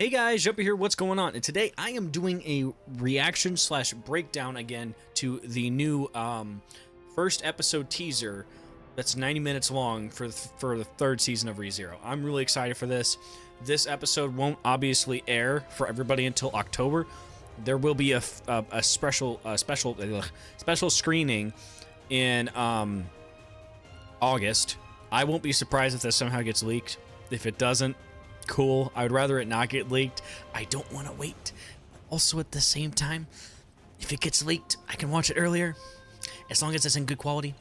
Hey guys, Jumpy here, what's going on? And today I am doing a reaction slash breakdown again to the new first episode teaser that's 90 minutes long for the third season of ReZero. I'm really excited for this. This episode won't obviously air for everybody until October. There will be a special screening in August. I won't be surprised if this somehow gets leaked. If it doesn't, cool. I would rather it not get leaked. I don't want to wait. Also, at the same time, if it gets leaked, I can watch it earlier, as long as it's in good quality.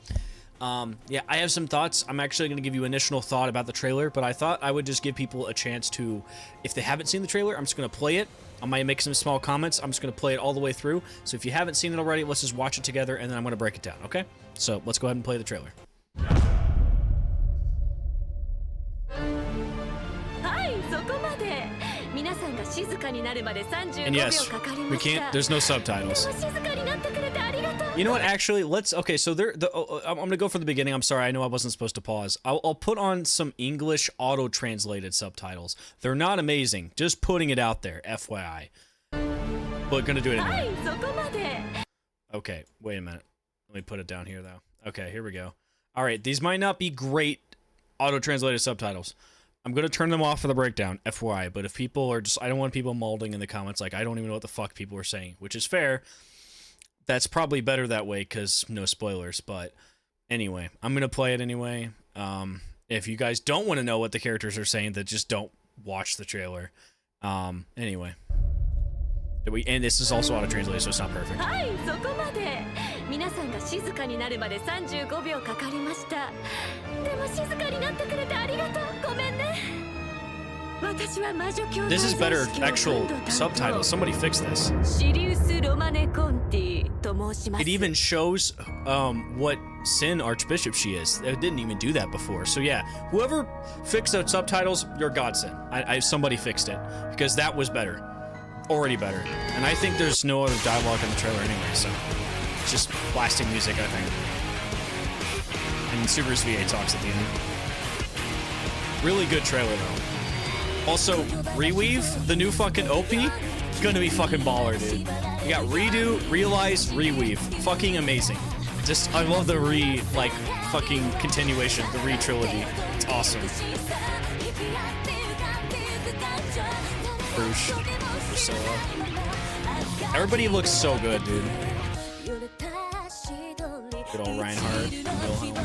Yeah, I have some thoughts. I'm actually going to give you initial thought about the trailer, but I thought I would just give people a chance to, if they haven't seen the trailer, I'm just going to play it. I might make some small comments. I'm just going to play it all the way through. So if you haven't seen it already, let's just watch it together, and then I'm going to break it down, okay? So let's go ahead and play the trailer. And yes, we can't, there's no subtitles. You know what, actually, okay, so I'm gonna go from the beginning. I'm sorry, I know I wasn't supposed to pause. I'll put on some English auto-translated subtitles. They're not amazing, just putting it out there, FYI. But gonna do it anyway. Okay, wait a minute. Let me put it down here, though. Okay, here we go. All right, these might not be great auto-translated subtitles. I'm going to turn them off for the breakdown, FYI, but if people are just, I don't want people molding in the comments like, I don't even know what the fuck people are saying, which is fair. That's probably better that way, because no spoilers, but anyway, I'm going to play it anyway. If you guys don't want to know what the characters are saying, then just don't watch the trailer. Anyway. And this is also auto-translated, so it's not perfect. This is better actual subtitles. Somebody fix this. It even shows what Sin Archbishop she is. It didn't even do that before. So yeah, whoever fixed the subtitles, you're godsend. Somebody fixed it, because that was better. Already better. And I think there's no other dialogue in the trailer anyway, so it's just blasting music, I think. And Subaru's VA talks at the end. Really good trailer, though. Also, Reweave, the new fucking OP, gonna be fucking baller, dude. You got Redo, Realize, Reweave. Fucking amazing. Just, I love the fucking continuation, the Re-trilogy. It's awesome. Bruce. Priscilla. Everybody looks so good, dude. Good old Reinhardt, Wilhelm.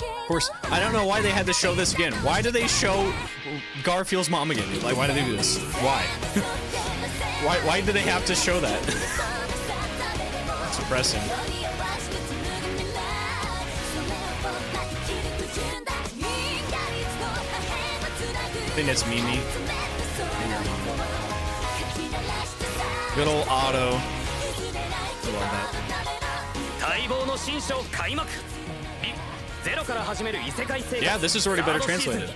Of course, I don't know why they had to show this again. Why do they show Garfield's mom again? Like, why do they do this? Why? Why do they have to show that? It's depressing. I think that's Mimi. Good old Otto. I love that. Yeah, this is already better translated.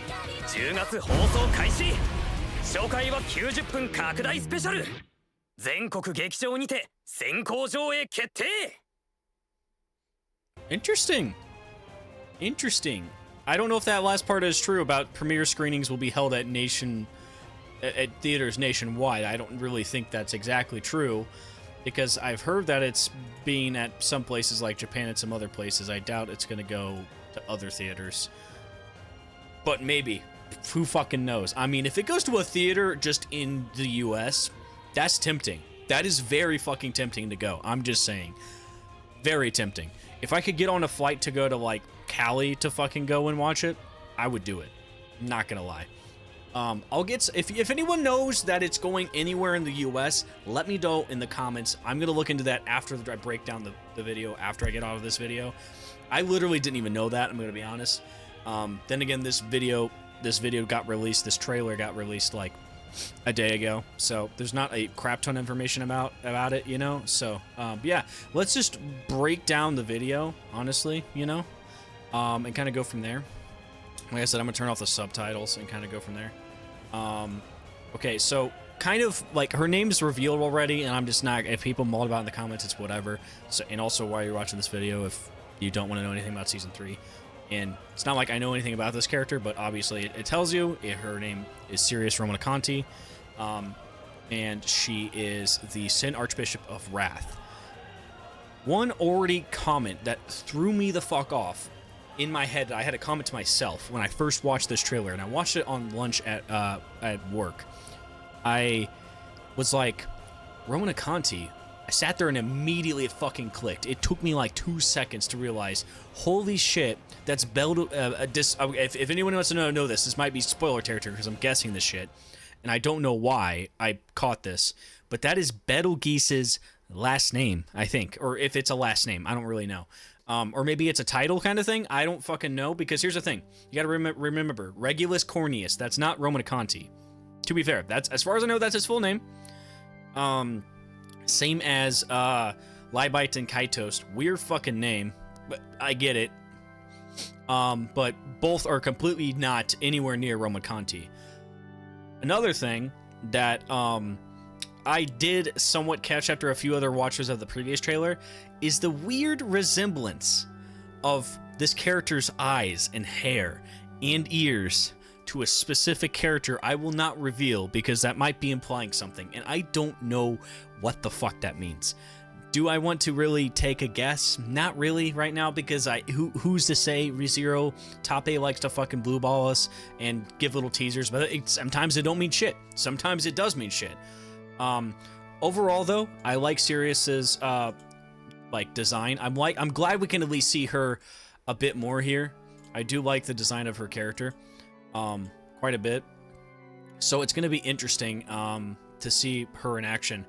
Interesting. Interesting. I don't know if that last part is true about premiere screenings will be held at theaters nationwide. I don't really think that's exactly true, because I've heard that it's being at some places like Japan and some other places. I doubt it's going to go to other theaters. But maybe. Who fucking knows? I mean, if it goes to a theater just in the US, that's tempting. That is very fucking tempting to go. I'm just saying. Very tempting. If I could get on a flight to go to, like, Cali to fucking go and watch it, I would do it. Not gonna lie. I'll get, if anyone knows that it's going anywhere in the US, let me know in the comments. I'm gonna look into that after I break down the video, after I get out of this video. I literally didn't even know that, I'm gonna be honest. Then again, this video got released, this trailer got released like a day ago, so there's not a crap ton of information about it, you know. So yeah, let's just break down the video, honestly, you know, and kind of go from there. Like I said, I'm gonna turn off the subtitles and kind of go from there. Okay, so kind of like her name's revealed already, and I'm just not, if people maul about it in the comments, it's whatever. So, and also, why you're watching this video if you don't want to know anything about season 3. And it's not like I know anything about this character, but obviously it tells you. Her name is Sirius Romanacante, and she is the Sin Archbishop of Wrath. One already comment that threw me the fuck off in my head. I had a comment to myself when I first watched this trailer, and I watched it on lunch at work. I was like, Romanacante. I sat there and immediately it fucking clicked. It took me like 2 seconds to realize, holy shit, that's if anyone wants to know this might be spoiler territory because I'm guessing this shit, and I don't know why I caught this, but that is Betelgeuse's last name, I think, or if it's a last name, I don't really know. Or maybe it's a title kind of thing. I don't fucking know, because here's the thing. You gotta remember, Regulus Corneus, that's not Romanacante. To be fair, that's, as far as I know, that's his full name. Same as Libite and Kaitos. Weird fucking name, but I get it. But both are completely not anywhere near Romanacante. Another thing that I did somewhat catch after a few other watchers of the previous trailer is the weird resemblance of this character's eyes and hair and ears to a specific character I will not reveal, because that might be implying something, and I don't know what the fuck that means. Do I want to really take a guess? Not really right now, because who's to say ReZero Tape likes to fucking blue ball us and give little teasers, but sometimes it don't mean shit. Sometimes it does mean shit. Overall though, I like Sirius's like design. I'm glad we can at least see her a bit more here. I do like the design of her character quite a bit, so it's going to be interesting to see her in action.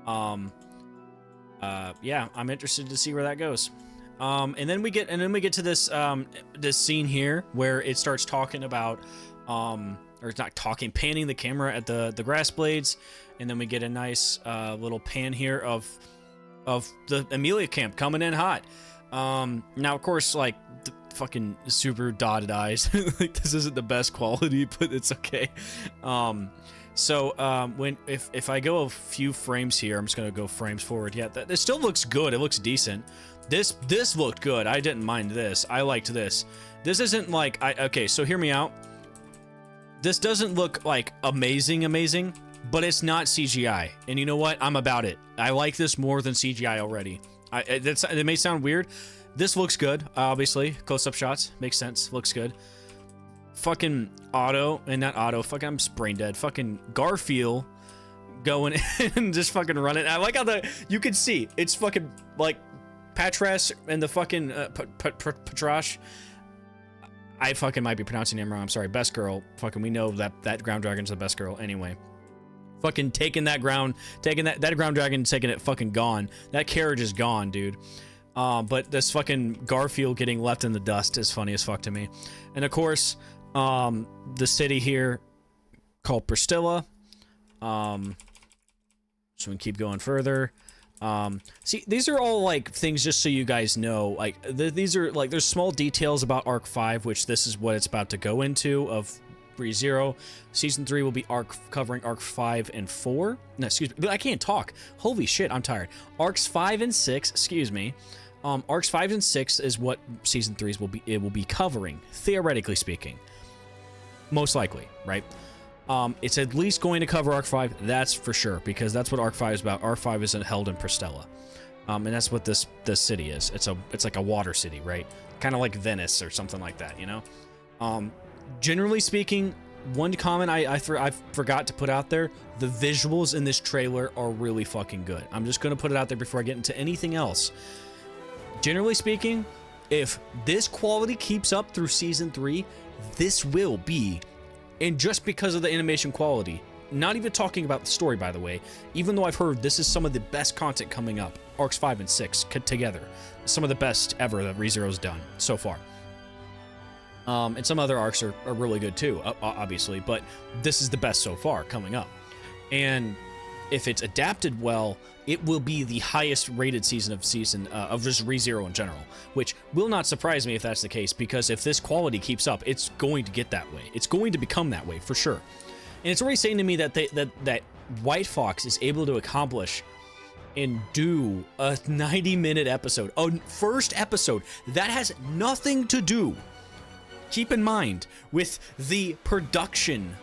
Yeah, I'm interested to see where that goes. And then we get to this this scene here where it starts talking about or it's not talking, panning the camera at the grass blades, and then we get a nice little pan here of the Emilia camp coming in hot. Now of course, like, the fucking super dotted eyes. Like, this isn't the best quality, but it's okay. If I go a few frames here, I'm just gonna go frames forward. Yeah, this still looks good. It looks decent. This looked good. I didn't mind this. I liked this. This isn't like okay, so hear me out. This doesn't look like amazing, but it's not CGI. And you know what? I'm about it. I like this more than CGI already. It may sound weird. This looks good, obviously. Close-up shots. Makes sense. Looks good. Fucking Otto, and not Otto. Fucking, I'm brain dead. Fucking Garfield going and just fucking running. I like how you can see. It's fucking, like, Patras and the fucking Patrash. I fucking might be pronouncing him wrong. I'm sorry. Best girl. Fucking, we know that ground dragon's the best girl. Anyway. Fucking taking that ground dragon, taking it fucking gone. That carriage is gone, dude. But this fucking Garfield getting left in the dust is funny as fuck to me. And of course, the city here called Pristilla. So we can keep going further. See, these are all like things just so you guys know. Like these are like, there's small details about Arc 5, which this is what it's about to go into of ReZero. Season 3 will be covering Arc 5 and 4. No, excuse me. I can't talk. Holy shit, I'm tired. Arcs 5 and 6, excuse me. Arcs 5 and 6 is what Season 3's will be covering, theoretically speaking. Most likely, right? It's at least going to cover Arc 5, that's for sure, because that's what Arc 5 is about. Arc 5 is held in Pristilla. And that's what this city is. It's like a water city, right? Kind of like Venice or something like that, you know? Generally speaking, one comment I forgot to put out there, the visuals in this trailer are really fucking good. I'm just going to put it out there before I get into anything else. Generally speaking, if this quality keeps up through Season 3, this will be, and just because of the animation quality, not even talking about the story, by the way, even though I've heard this is some of the best content coming up, Arcs 5 and 6 together, some of the best ever that ReZero's done so far. And some other arcs are really good too, obviously, but this is the best so far coming up. And if it's adapted well, it will be the highest rated season of just ReZero in general, which will not surprise me if that's the case, because if this quality keeps up, it's going to get that way. It's going to become that way for sure. And it's already saying to me that that White Fox is able to accomplish and do a 90-minute episode, a first episode that has nothing to do keep in mind with the production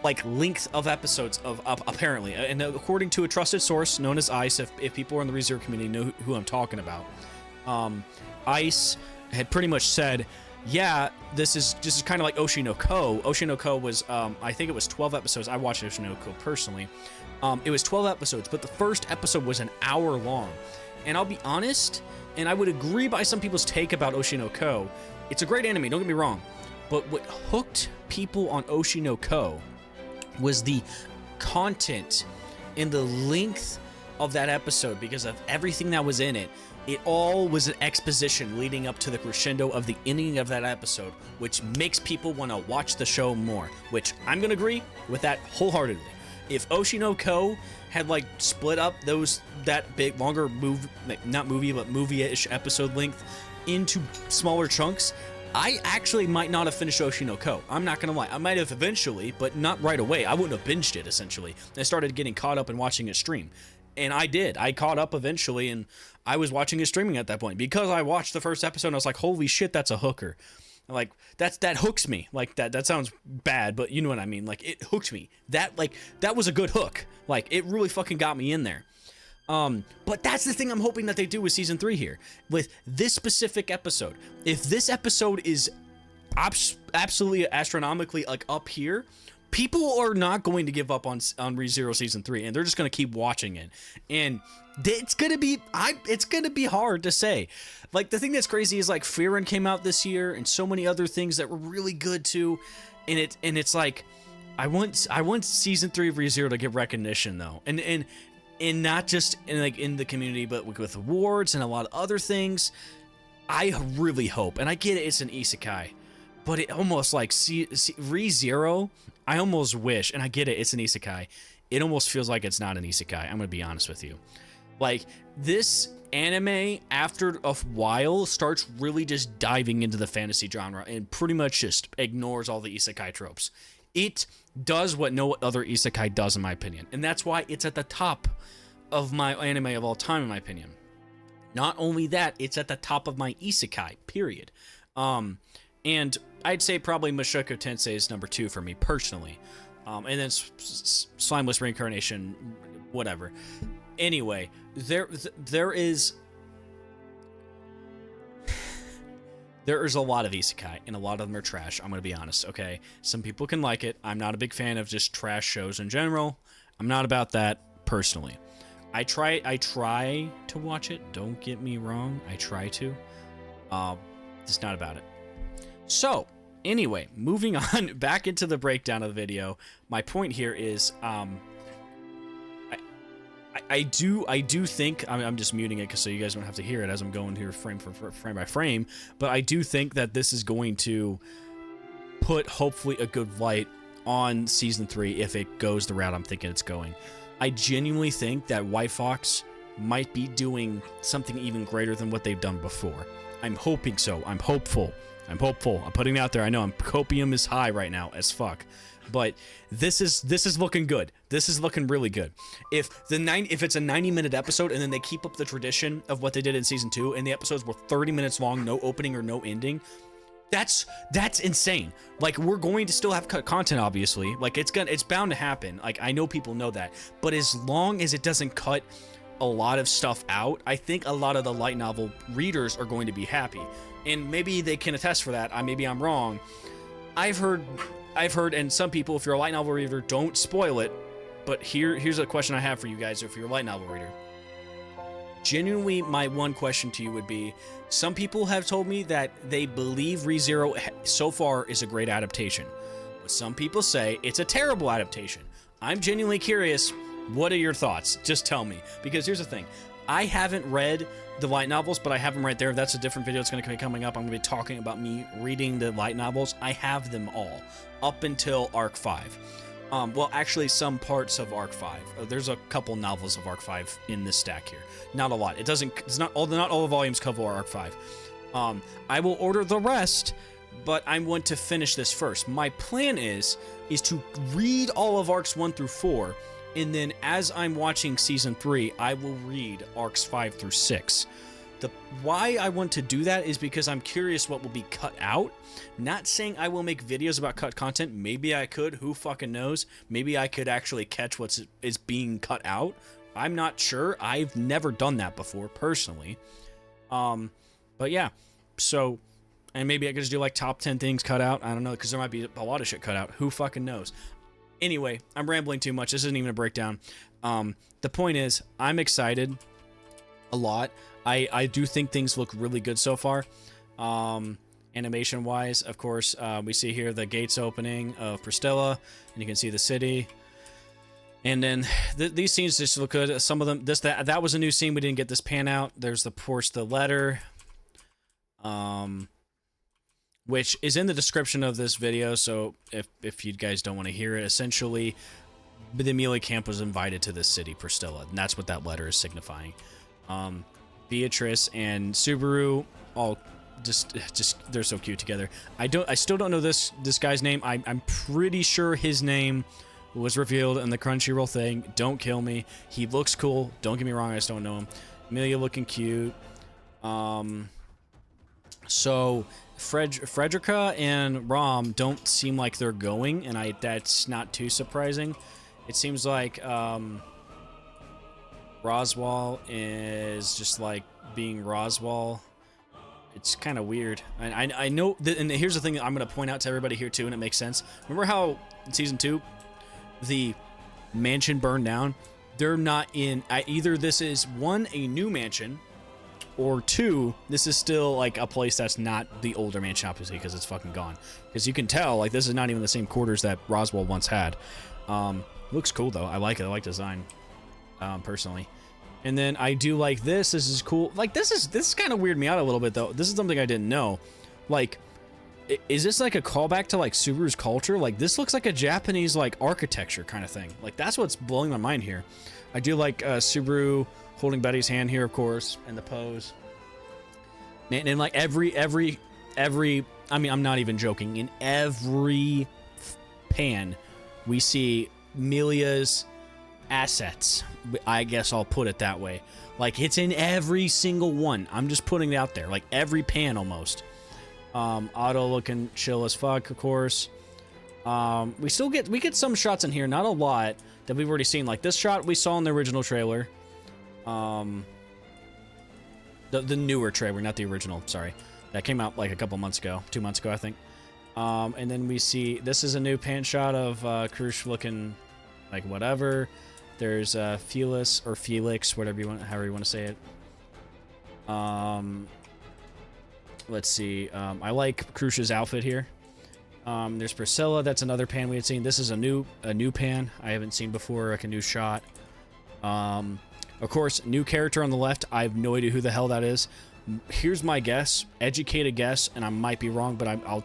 like length of episodes of apparently, and according to a trusted source known as ICE, if people in the ReZero community know who I'm talking about, ICE had pretty much said, yeah, this is kind of like Oshi no Ko. Oshi no Ko was I think it was 12 episodes. I watched Oshi no Ko personally. It was 12 episodes, but the first episode was an hour long. And I'll be honest, and I would agree by some people's take about Oshi no Ko, it's a great anime, don't get me wrong, but what hooked people on Oshi no Ko was the content and the length of that episode, because of everything that was in it. It all was an exposition leading up to the crescendo of the ending of that episode, which makes people want to watch the show more, which I'm going to agree with that wholeheartedly. If Oshi no Ko had like split up that big, longer movie-ish episode length into smaller chunks, I actually might not have finished Oshi no Ko. I'm not gonna lie. I might have eventually, but not right away. I wouldn't have binged it, essentially. I started getting caught up in watching it stream. And I did. I caught up eventually, and I was watching it streaming at that point. Because I watched the first episode, and I was like, holy shit, that's a hooker. Like, that hooks me. Like, that sounds bad, but you know what I mean. Like, it hooked me. That was a good hook. Like, it really fucking got me in there. But that's the thing I'm hoping that they do with season 3 here. With this specific episode. If this episode is absolutely astronomically like up here, people are not going to give up on ReZero season 3, and they're just going to keep watching it. And it's going to be hard to say. Like, the thing that's crazy is like Frieren came out this year and so many other things that were really good too. And it's like I want season 3 of ReZero to get recognition though. And not just in the community, but with awards and a lot of other things. I really hope, and I get it, it's an isekai, but it almost like ReZero, I almost wish, and I get it, it's an isekai, it almost feels like it's not an isekai. I'm gonna be honest with you. Like, this anime, after a while, starts really just diving into the fantasy genre and pretty much just ignores all the isekai tropes. It does what no other isekai does, in my opinion, and that's why it's at the top of my anime of all time, in my opinion. Not only that, it's at the top of my isekai, period. And I'd say probably Mushoku Tensei is number 2 for me personally. And then Slimeless Reincarnation, whatever. Anyway, there is a lot of isekai, and a lot of them are trash. I'm going to be honest, okay? Some people can like it. I'm not a big fan of just trash shows in general. I'm not about that personally. I try to watch it. Don't get me wrong. I try to. Just not about it. So, anyway, moving on back into the breakdown of the video. My point here is, I do think, I'm just muting it so you guys don't have to hear it as I'm going here frame by frame, but I do think that this is going to put hopefully a good light on season 3 if it goes the route I'm thinking it's going. I genuinely think that White Fox might be doing something even greater than what they've done before. I'm hoping so. I'm hopeful. I'm putting it out there. I know copium is high right now as fuck. But this is looking good. This is looking really good. If it's a 90-minute episode and then they keep up the tradition of what they did in season 2 and the episodes were 30 minutes long, no opening or no ending, that's insane. Like, we're going to still have content, obviously. Like, it's bound to happen. Like, I know people know that. But as long as it doesn't cut a lot of stuff out, I think a lot of the light novel readers are going to be happy. And maybe they can attest for that. Maybe I'm wrong. I've heard, and some people, if you're a light novel reader, don't spoil it. But here's a question I have for you guys if you're a light novel reader. Genuinely, my one question to you would be, some people have told me that they believe ReZero so far is a great adaptation. But some people say it's a terrible adaptation. I'm genuinely curious, what are your thoughts? Just tell me. Because here's the thing. I haven't read the light novels, but I have them right there. That's a different video that's going to be coming up. I'm going to be talking about me reading the light novels. I have them all up until Arc 5. Well, actually, some parts of Arc 5. There's a couple novels of Arc 5 in this stack here. Not a lot. It's not all the volumes cover Arc 5. I will order the rest, but I want to finish this first. My plan is to read all of Arcs 1 through 4, and then as I'm watching season 3, I will read Arcs 5 through 6. The why I want to do that is because I'm curious what will be cut out. Not saying I will make videos about cut content. Maybe I could. Who fucking knows? Maybe I could actually catch what is being cut out. I'm not sure. I've never done that before personally. But yeah. So, and maybe I could just do like top 10 things cut out. I don't know, because there might be a lot of shit cut out. Who fucking knows? Anyway, I'm rambling too much. This isn't even a breakdown. The point is, I'm excited a lot. I do think things look really good so far. Animation wise, of course, we see here the gates opening of Pristella, and you can see the city. And then these scenes just look good. Some of them, that was a new scene. We didn't get this pan out. There's the course, the letter, which is in the description of this video. So if you guys don't want to hear it, essentially, the Amelia camp was invited to this city, Pristella, and that's what that letter is signifying. Beatrice and Subaru, all just they're so cute together. I still don't know this guy's name. I'm pretty sure his name was revealed in the Crunchyroll thing. Don't kill me. He looks cool. Don't get me wrong. I just don't know him. Amelia looking cute. So Frederica and Rom don't seem like they're going, and that's not too surprising. It seems like Roswaal is just like being Roswaal. It's kind of weird. And I know that, and here's the thing that I'm going to point out to everybody here too, and it makes sense. Remember how in season 2 the mansion burned down? They're not in either. This is one, a new mansion, or two, this is still like a place that's not the older mansion, obviously, because it's fucking gone. Because you can tell, like, this is not even the same quarters that Roswaal once had. Looks cool though. I like it. I like design, personally. And then I do like this. This is cool. Like, this is kind of weirded me out a little bit though. This is something I didn't know. Like, is this like a callback to like Subaru's culture? Like, this looks like a Japanese like architecture kind of thing. Like, that's what's blowing my mind here. I do like Subaru holding Betty's hand here, of course, and the pose. And like every, I mean, I'm not even joking. In every pan, we see Amelia's assets. I guess I'll put it that way. Like, it's in every single one. I'm just putting it out there. Like, every pan almost. Otto looking chill as fuck, of course. We get some shots in here, not a lot, that we've already seen. Like, this shot we saw in the original trailer. The newer trailer, not the original, sorry. That came out like a couple months ago, 2 months ago, I think. And then we see, this is a new pan shot of Krush looking like whatever. There's Felix, or Felix, whatever you want, however you want to say it. Let's see. I like Krush's outfit here. There's Priscilla. That's another pan we had seen. This is a new pan I haven't seen before, like a new shot. Of course, new character on the left. I have no idea who the hell that is. Here's my guess, educated guess, and I might be wrong, but I'll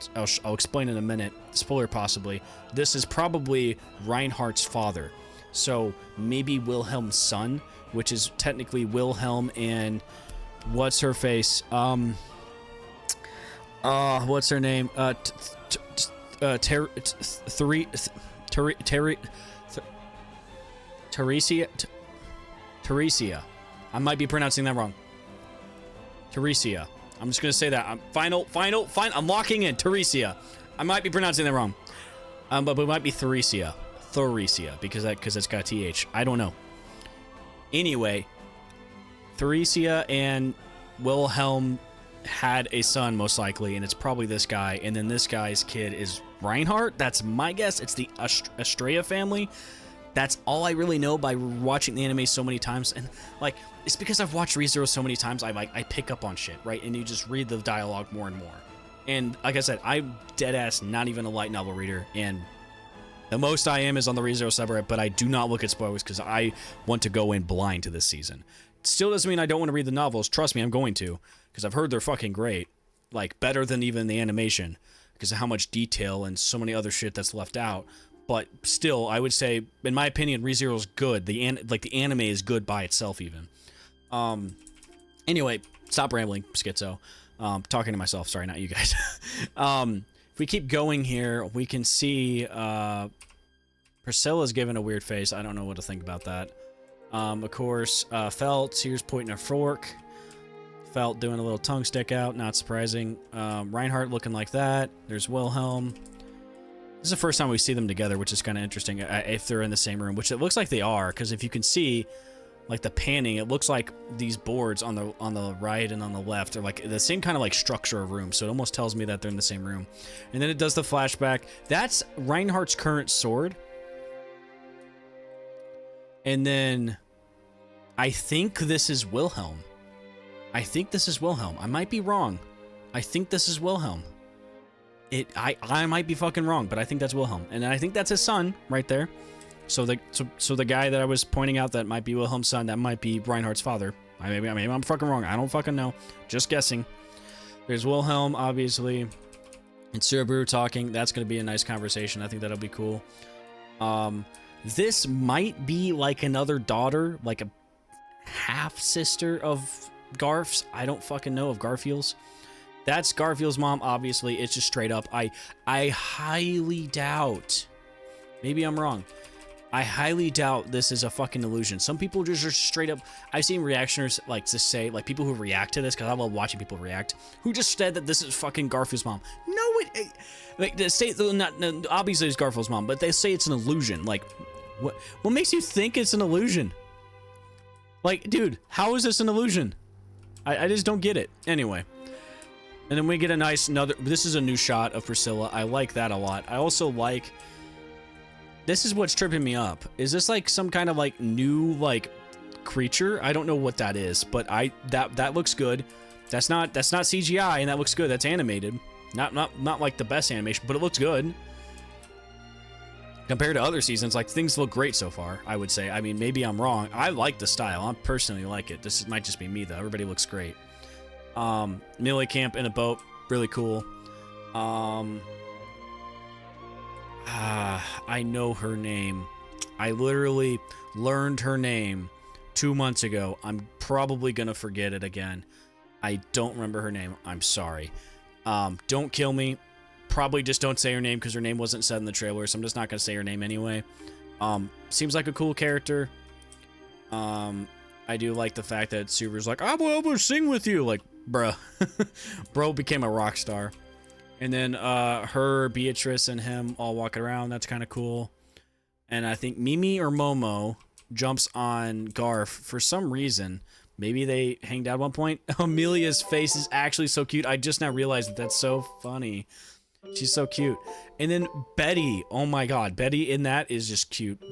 explain in a minute. Spoiler possibly. This is probably Reinhardt's father. So maybe Wilhelm's son, which is technically Wilhelm and what's her face? What's her name? Teresia. I might be pronouncing that wrong. Teresia. I'm just gonna say that. I'm final. I'm locking in Teresia. I might be pronouncing that wrong. But it might be Theresia, because it's got TH. I don't know. Anyway, Theresia and Wilhelm had a son, most likely, and it's probably this guy. And then this guy's kid is Reinhardt. That's my guess. It's the Estrella family. That's all I really know by watching the anime so many times. And like, it's because I've watched ReZero so many times, I pick up on shit, right? And you just read the dialogue more and more. And like I said, I'm dead ass not even a light novel reader, and the most I am is on the ReZero subreddit, but I do not look at spoilers because I want to go in blind to this season. Still doesn't mean I don't want to read the novels. Trust me, I'm going to, because I've heard they're fucking great. Like, better than even the animation, because of how much detail and so many other shit that's left out. But still, I would say, in my opinion, ReZero is good. The anime is good by itself, even. Anyway, stop rambling, Schizo. Talking to myself. Sorry, not you guys. If we keep going here, we can see Priscilla's giving a weird face. I don't know what to think about that. Of course, Feltz here's pointing a fork. Felt doing a little tongue stick out, not surprising. Reinhardt looking like that. There's Wilhelm. This is the first time we see them together, which is kind of interesting, if they're in the same room, which it looks like they are, because if you can see, like the panning, it looks like these boards on the right and on the left are like the same kind of like structure of room, so it almost tells me that they're in the same room. And then it does the flashback. That's Reinhardt's current sword. And then I think this is Wilhelm. I think this is Wilhelm. I might be wrong. I think this is Wilhelm. I might be fucking wrong, but I think that's Wilhelm. And I think that's his son right there. So the guy that I was pointing out that might be Wilhelm's son, that might be Reinhardt's father. Maybe I'm fucking wrong. I don't fucking know. Just guessing. There's Wilhelm, obviously. And Subaru talking. That's going to be a nice conversation. I think that'll be cool. This might be like another daughter, like a half-sister of Garf's. I don't fucking know, of Garfield's. That's Garfield's mom, obviously. It's just straight up. I highly doubt. Maybe I'm wrong. I highly doubt this is a fucking illusion. Some people just are straight up. I've seen reactioners like to say, like people who react to this, because I love watching people react, who just said that this is fucking Garfield's mom. No, like they say, not obviously it's Garfield's mom, but they say it's an illusion. Like, what makes you think it's an illusion? Like, dude, how is this an illusion? I just don't get it. Anyway. And then we get a nice this is a new shot of Priscilla. I like that a lot. I also like, this is what's tripping me up. Is this like some kind of like new like creature? I don't know what that is, but that looks good. That's not CGI, and that looks good. That's animated. Not like the best animation, but it looks good. Compared to other seasons, like things look great so far, I would say. I mean, maybe I'm wrong. I like the style. I personally like it. This might just be me though. Everybody looks great. Millie Camp in a boat, really cool. I know her name. I literally learned her name 2 months ago. I'm probably gonna forget it again. I don't remember her name. I'm sorry. Don't kill me. Probably just don't say her name because her name wasn't said in the trailer, so I'm just not gonna say her name anyway. Seems like a cool character. I do like the fact that Subaru's like, I'm gonna sing with you. Like, bruh. Bro became a rock star. And then her, Beatrice, and him all walking around. That's kind of cool. And I think Mimi or Momo jumps on Garf for some reason. Maybe they hanged out at one point. Amelia's face is actually so cute. I just now realized that that's so funny. She's so cute. And then Betty. Oh my god. Betty in that is just cute.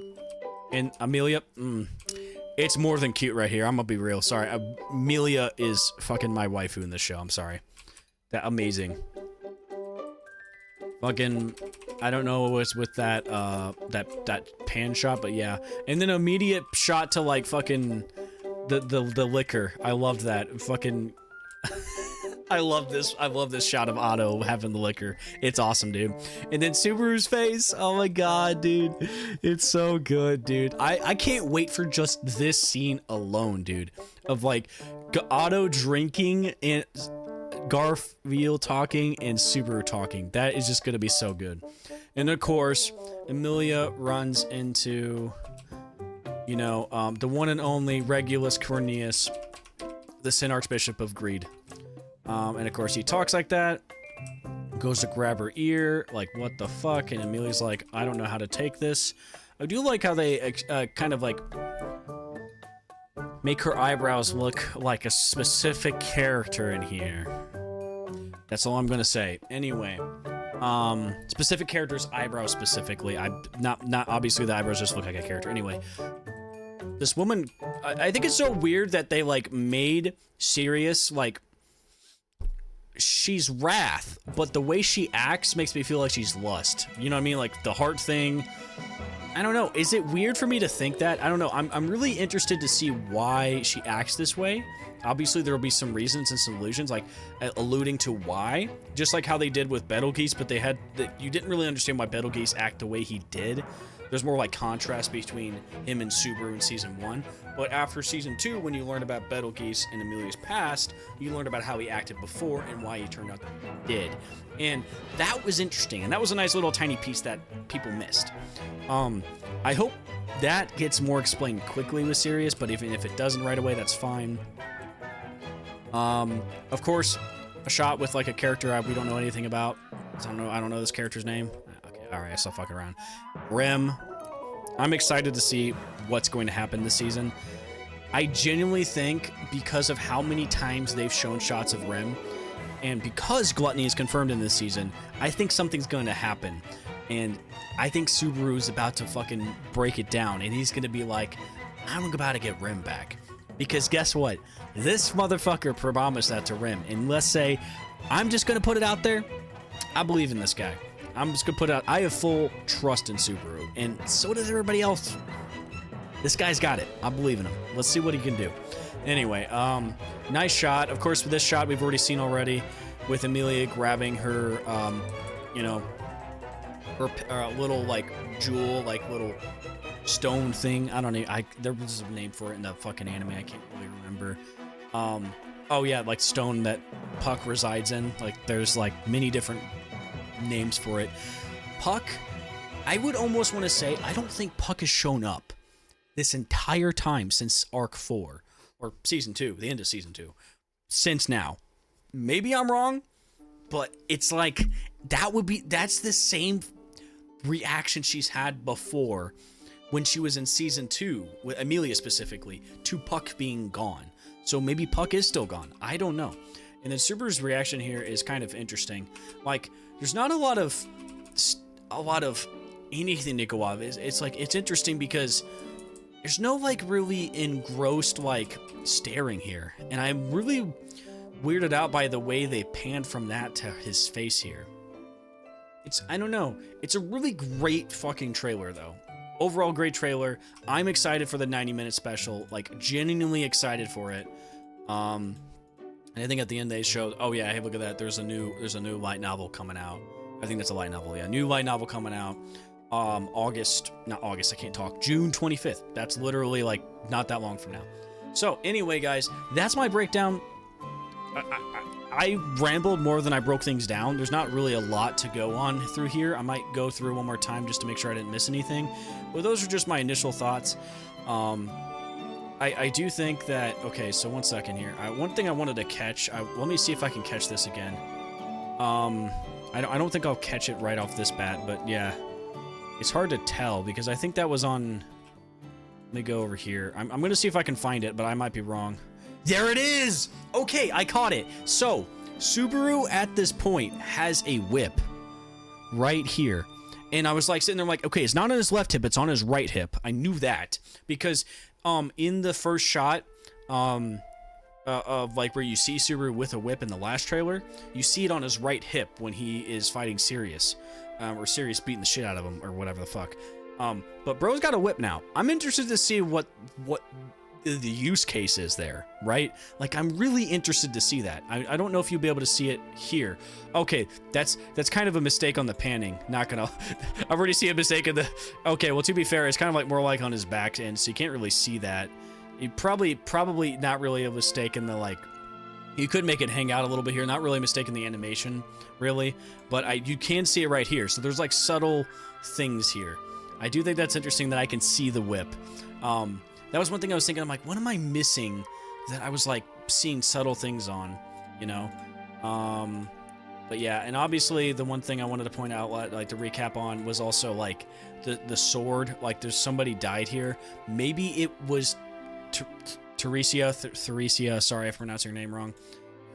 And Amelia. It's more than cute right here. I'm gonna be real. Sorry. Amelia is fucking my waifu in this show. I'm sorry. That amazing. Fucking, I don't know what's with that that pan shot, but yeah. And then immediate shot to like fucking the liquor. I loved that. Fucking I love this shot of Otto having the liquor. It's awesome, dude. And then Subaru's face. Oh my god, dude. It's so good, dude. I can't wait for just this scene alone, dude. Of like Otto drinking and Garfield talking and Subaru talking. That is just gonna be so good. And of course, Emilia runs into, you know, the one and only Regulus Cornelius, the Sin Archbishop of Greed. And of course he talks like that, goes to grab her ear, like, what the fuck? And Emilia's like, I don't know how to take this. I do like how they kind of like make her eyebrows look like a specific character in here. That's all I'm gonna say. Anyway, specific character's eyebrows specifically. Not obviously the eyebrows just look like a character. Anyway, this woman, I think it's so weird that they like made Sirius like she's wrath, but the way she acts makes me feel like she's lust. You know what I mean? Like the heart thing. I don't know. Is it weird for me to think that? I don't know. I'm really interested to see why she acts this way. Obviously, there will be some reasons and some allusions, like alluding to why, just like how they did with Betelgeuse. But they had you didn't really understand why Betelgeuse act the way he did. There's more like contrast between him and Subaru in season 1. But after season 2, when you learned about Betelgeuse and Emilia's past, you learned about how he acted before and why he turned out he did. And that was interesting, and that was a nice little tiny piece that people missed. I hope that gets more explained quickly with Sirius, but even if it doesn't right away, that's fine. Of course, a shot with like a character we don't know anything about. I don't know this character's name. Okay, all right, I still fucking around. Rem. I'm excited to see what's going to happen this season. I genuinely think because of how many times they've shown shots of Rem, and because Gluttony is confirmed in this season, I think something's going to happen. And I think Subaru's about to fucking break it down, and he's going to be like, I'm about to get Rem back. Because guess what? This motherfucker promised that to Rem. And let's say, I'm just going to put it out there. I believe in this guy. I'm just going to put it out. I have full trust in Subaru. And so does everybody else. This guy's got it. I believe in him. Let's see what he can do. Anyway, nice shot. Of course, with this shot, we've already seen already with Emilia grabbing her, you know, her little, like, jewel, like, little stone thing. I don't know. There was a name for it in the fucking anime. I can't really remember. Oh yeah, like stone that Puck resides in. Like there's like many different names for it. Puck, I would almost want to say I don't think Puck has shown up this entire time since Arc 4 or Season 2, the end of Season 2, since now. Maybe I'm wrong, but it's like that's the same reaction she's had before when she was in Season 2, with Emilia specifically, to Puck being gone. So maybe Puck is still gone. I don't know. And then Subaru's reaction here is kind of interesting. Like, there's not a lot of anything to go off. It's like, it's interesting because there's no like really engrossed like staring here. And I'm really weirded out by the way they panned from that to his face here. I don't know. It's a really great fucking trailer though. Overall, great trailer. I'm excited for the 90-minute special, like genuinely excited for it. And I think at the end they showed, oh yeah, hey, look at that. There's a new light novel coming out. I think that's a light novel. Yeah, new light novel coming out. Not August. I can't talk. June 25th. That's literally like not that long from now. So anyway, guys, that's my breakdown. I rambled more than I broke things down. There's not really a lot to go on through here. I might go through one more time just to make sure I didn't miss anything. But those are just my initial thoughts. I do think that... Okay, so one second here. One thing I wanted to catch... let me see if I can catch this again. I don't think I'll catch it right off this bat, but yeah. It's hard to tell because I think that was on... Let me go over here. I'm going to see if I can find it, but I might be wrong. There it is! Okay, I caught it. So, Subaru at this point has a whip right here. And I was like sitting there like, okay, it's not on his left hip, it's on his right hip. I knew that because in the first shot of like where you see Subaru with a whip in the last trailer, you see it on his right hip when he is fighting Sirius. Or Sirius beating the shit out of him or whatever the fuck. But bro's got a whip now. I'm interested to see what the use case is there, right? Like, I'm really interested to see that. I don't know if you'll be able to see it here. Okay, that's kind of a mistake on the panning. Not gonna... I've already seen a mistake in the... Okay, well, to be fair, it's kind of like more like on his back end, so you can't really see that. You probably not really a mistake in the, like... You could make it hang out a little bit here. Not really a mistake in the animation, really. But you can see it right here. So there's, like, subtle things here. I do think that's interesting that I can see the whip. That was one thing I was thinking. I'm like, what am I missing that I was like seeing subtle things on, you know? But yeah, and obviously the one thing I wanted to point out, like to recap on, was also like the sword. Like there's somebody died here. Maybe it was Theresia, sorry if I'm pronouncing her name wrong,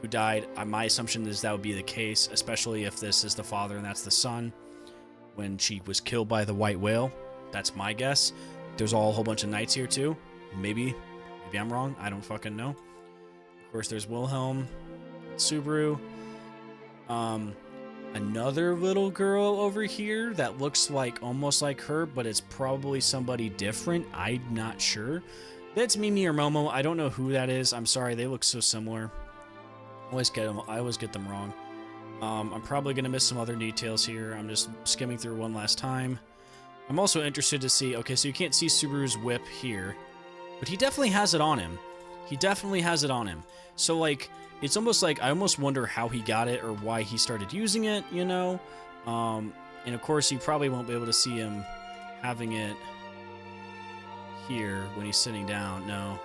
who died. My assumption is that would be the case, especially if this is the father and that's the son when she was killed by the white whale. That's my guess. There's a whole bunch of knights here too. Maybe I'm wrong. I don't fucking know. Of course, there's Wilhelm, Subaru. Another little girl over here that looks like almost like her, but it's probably somebody different. I'm not sure. That's Mimi or Momo. I don't know who that is. I'm sorry. They look so similar. I always get them wrong. I'm probably gonna miss some other details here. I'm just skimming through one last time. I'm also interested to see, okay, so you can't see Subaru's whip here, but he definitely has it on him. He definitely has it on him. So, like, it's almost like, I almost wonder how he got it or why he started using it, you know? And of course, you probably won't be able to see him having it here when he's sitting down. No,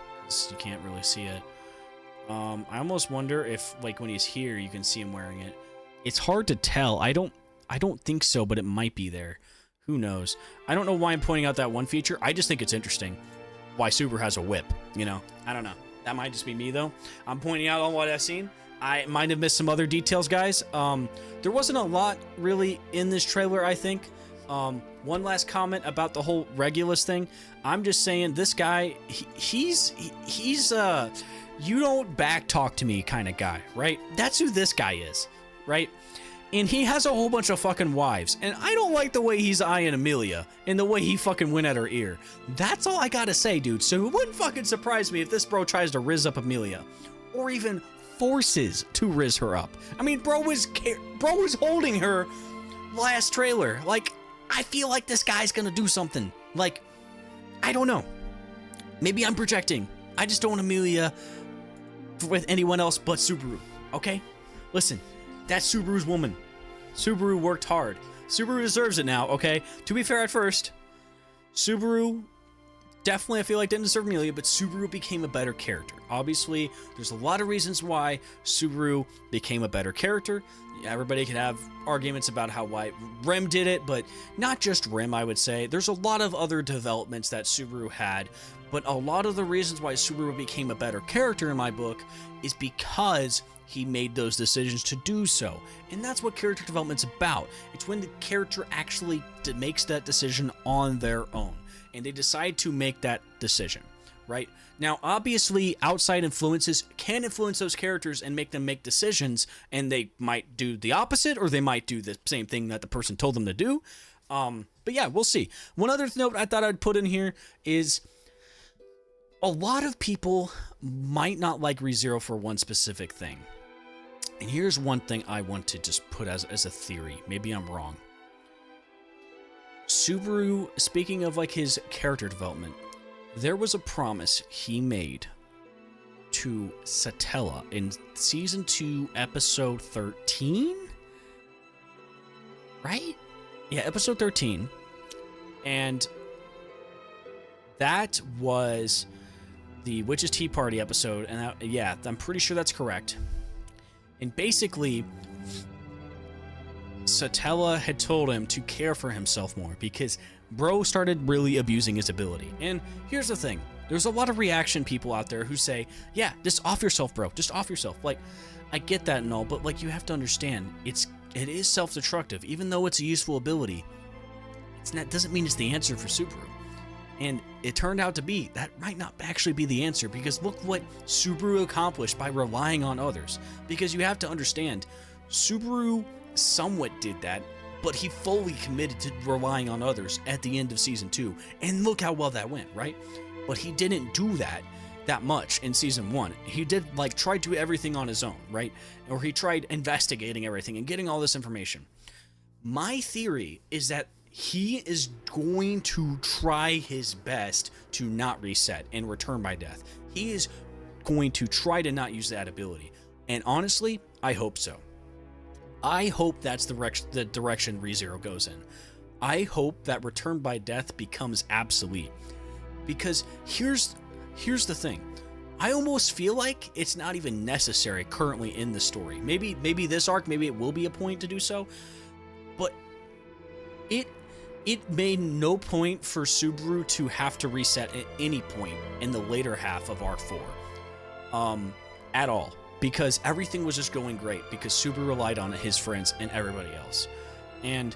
you can't really see it. I almost wonder if, like, when he's here, you can see him wearing it. It's hard to tell. I don't think so, but it might be there. Who knows? I don't know why I'm pointing out that one feature. I just think it's interesting why Subaru has a whip, you know? I don't know. That might just be me, though. I'm pointing out on what I've seen. I might have missed some other details, guys. There wasn't a lot really in this trailer, I think. One last comment about the whole Regulus thing. I'm just saying this guy, he's you don't back talk to me kind of guy, right? That's who this guy is, right? And he has a whole bunch of fucking wives. And I don't like the way he's eyeing Amelia and the way he fucking went at her ear. That's all I gotta say, dude. So it wouldn't fucking surprise me if this bro tries to rizz up Amelia. Or even forces to rizz her up. I mean, bro was holding her last trailer. Like, I feel like this guy's gonna do something. Like, I don't know. Maybe I'm projecting. I just don't want Amelia with anyone else but Subaru, okay? Listen, that's Subaru's woman. Subaru worked hard. Subaru deserves it now, okay? To be fair, at first, Subaru definitely, I feel like, didn't deserve Amelia, but Subaru became a better character. Obviously, there's a lot of reasons why Subaru became a better character. Everybody can have arguments about why Rem did it, but not just Rem, I would say. There's a lot of other developments that Subaru had, but a lot of the reasons why Subaru became a better character in my book is because he made those decisions to do so. And that's what character development's about. It's when the character actually makes that decision on their own, and they decide to make that decision, right? Now, obviously, outside influences can influence those characters and make them make decisions, and they might do the opposite, or they might do the same thing that the person told them to do. But yeah, we'll see. One other note I thought I'd put in here is a lot of people might not like ReZero for one specific thing. And here's one thing I want to just put as a theory. Maybe I'm wrong. Subaru, speaking of like his character development, there was a promise he made to Satella in Season 2, Episode 13? Right? Yeah, Episode 13. And that was the Witch's Tea Party episode. And that, yeah, I'm pretty sure that's correct. And basically, Satella had told him to care for himself more because bro started really abusing his ability. And here's the thing. There's a lot of reaction people out there who say, yeah, just off yourself, bro. Just off yourself. Like, I get that and all, but like, you have to understand, it is self-destructive. Even though it's a useful ability, doesn't mean it's the answer for Subaru. And it turned out to be, that might not actually be the answer, because look what Subaru accomplished by relying on others. Because you have to understand, Subaru somewhat did that, but he fully committed to relying on others at the end of Season 2. And look how well that went, right? But he didn't do that much in Season 1. He did, like, try to do everything on his own, right? Or he tried investigating everything and getting all this information. My theory is that he is going to try his best to not reset and return by death. He is going to try to not use that ability. And honestly, I hope so. I hope that's the direction ReZero goes in. I hope that return by death becomes obsolete. Because here's the thing. I almost feel like it's not even necessary currently in the story. Maybe this arc, maybe it will be a point to do so. But it made no point for Subaru to have to reset at any point in the later half of Arc 4. At all. Because everything was just going great. Because Subaru relied on his friends and everybody else. And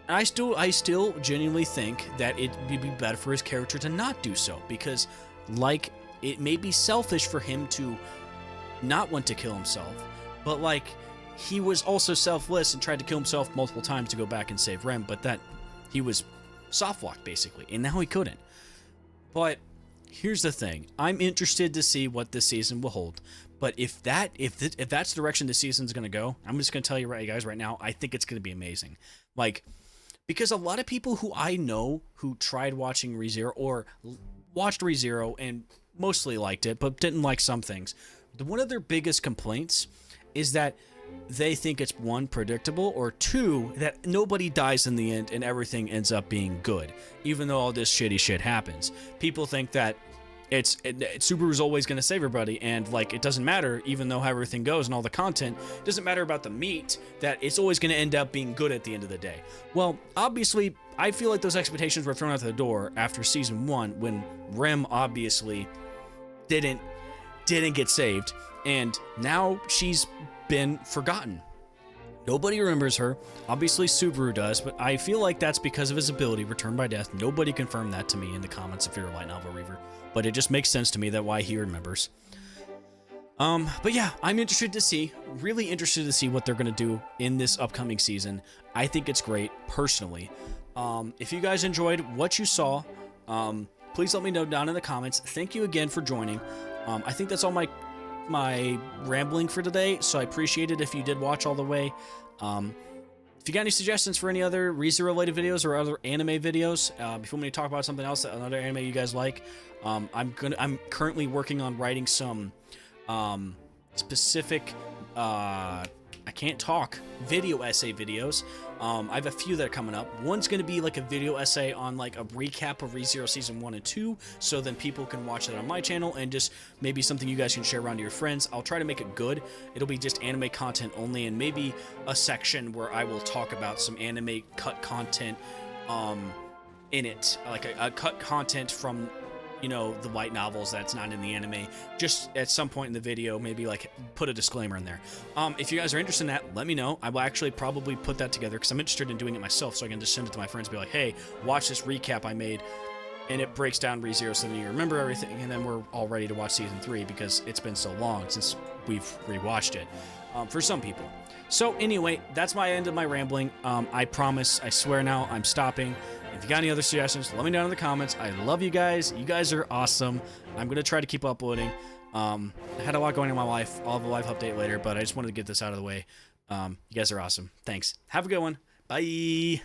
I still genuinely think that it would be better for his character to not do so. Because, like, it may be selfish for him to not want to kill himself. But, like, he was also selfless and tried to kill himself multiple times to go back and save Rem, but that he was soft-locked, basically, and now he couldn't. But here's the thing. I'm interested to see what this season will hold, but if that's the direction this season's going to go, I'm just going to tell you guys right now, I think it's going to be amazing. Like, because a lot of people who I know who tried watching ReZero or watched ReZero and mostly liked it, but didn't like some things, one of their biggest complaints is that they think it's one, predictable, or two, that nobody dies in the end and everything ends up being good, even though all this shitty shit happens. People think that Subaru's always going to save everybody, and like it doesn't matter, even though how everything goes and all the content, it doesn't matter about the meat, that it's always going to end up being good at the end of the day. Well, obviously, I feel like those expectations were thrown out the door after season 1 when Rem obviously didn't get saved, and now she's been forgotten. Nobody remembers her. Obviously, Subaru does, but I feel like that's because of his ability, Return by Death. Nobody confirmed that to me in the comments if you're a Light Novel Reaver, but it just makes sense to me that why he remembers. But yeah, I'm really interested to see what they're going to do in this upcoming season. I think it's great, personally. If you guys enjoyed what you saw, please let me know down in the comments. Thank you again for joining. I think that's all my rambling for today, so I appreciate it if you did watch all the way. If you got any suggestions for any other ReZero related videos or other anime videos, if you want me to talk about something else, another anime you guys like, I'm currently working on writing some specific I can't talk video essay videos. I have a few that are coming up. One's going to be like a video essay on like a recap of ReZero Season 1 and 2, so then people can watch that on my channel, and just maybe something you guys can share around to your friends. I'll try to make it good. It'll be just anime content only, and maybe a section where I will talk about some anime cut content in it, like a cut content from, you know, the light novels that's not in the anime, just at some point in the video, maybe like put a disclaimer in there. If you guys are interested in that, let me know. I will actually probably put that together because I'm interested in doing it myself, so I can just send it to my friends and be like, hey, watch this recap I made, and it breaks down ReZero so that you remember everything, and then we're all ready to watch Season 3 because it's been so long since we've rewatched it, for some people. So anyway, that's my end of my rambling. I promise, I swear now, I'm stopping. If you got any other suggestions, let me know in the comments. I love you guys. You guys are awesome. I'm going to try to keep uploading. I had a lot going on in my life. I'll have a life update later, but I just wanted to get this out of the way. You guys are awesome. Thanks. Have a good one. Bye.